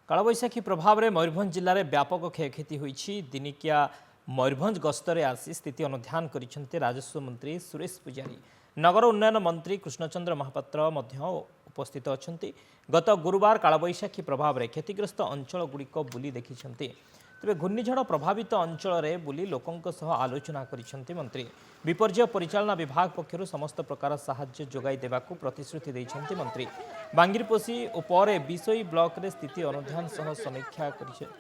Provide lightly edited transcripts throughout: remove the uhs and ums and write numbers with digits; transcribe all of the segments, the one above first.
कालबैशाखी प्रभाव में मयूरभंज जिले में व्यापक क्षयक्षति होती दिनिकिया मयूरभंज गस्तर आसी स्थिति अनुधान कर राजस्व मंत्री सुरेश पूजारी नगर उन्नयन मंत्री कृष्णचंद्र महापात्र उपस्थित अच्छा गत गुरुवार कालबैशाखी प्रभाव में क्षतिग्रस्त अंचलगुड़िक बुली देखी तेज घूर्णिझड़ प्रभावित अंचल में बुली लोकों सह आलोचना करिसेंति मंत्री विपर्यय परिचालना विभाग पक्षर समस्त प्रकार साहाय्य जोगाई देवाकू प्रतिश्रुति देइछंति मंत्री बांगिरपोशी और पर बिसोई ब्लॉक रे स्थिति अनुधान सह समीक्षा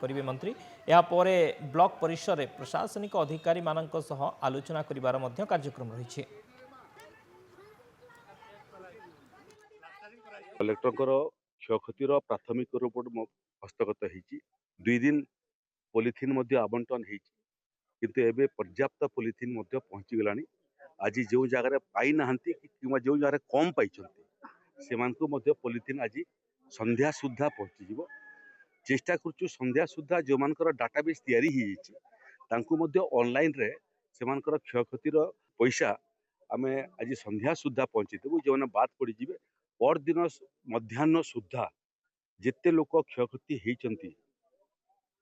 करिवे मंत्री या परे ब्लॉक परिसर में प्रशासनिक अधिकारी मानक सह आलोचना करिवार मध्य कार्यक्रम रही कलेक्टर क्षयक्षतिर प्राथमिक रिपोर्ट हस्तगत होती 2 दिन पॉलिथिन आवंटन किंतु एबे पर्याप्त पॉलिथिन पहुंची गलानी आज जो जगह पाई ना कि जो जगह कम पाई से पॉलिथिन आज संध्या सुधा पहुंची चेष्टा करुचु संध्या सुधा जो मानकर डाटाबेस तैयारी ऑनलाइन रे से क्षयक्षतिर पैसा आम आज संध्या सुधा पहुंची देवु जो बात पड़ जाए पर दिन मध्याह्न सुधा जिते लोक क्षयक्षति होती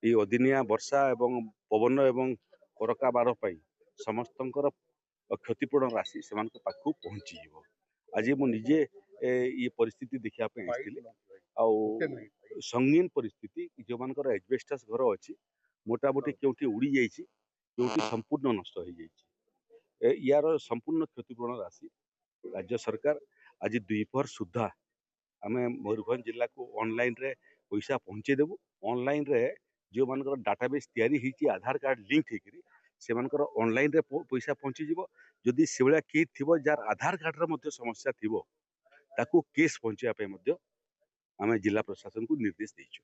ये अदिनिया वर्षा एवं पवन एवं करका बार समस्त क्षतिपूरण राशि से पाखु पहुंची आज मुझे ये परिस्थिति देखापी संगीन परिस्थिति जो मान एजबेस्टस घर अच्छी मोटामोटी क्योंकि उड़ी जाइए संपूर्ण नष्ट हो जाए यार संपूर्ण क्षतिपूरण राशि राज्य सरकार आज द्विपहर सुधा आम मयूरभंज जिला को ऑनलाइन रे पैसा पहुंचे देबू ऑनलाइन रे जो मान डाटाबेस तैयारी आधार कार्ड लिंक होकर ऑनलाइन रे पैसा पहुंची जीवो जदि से भाया किए थी जार आधार कार्ड रे समस्या थी ताकू केस पहुंचापी आम जिला प्रशासन को निर्देश देचु।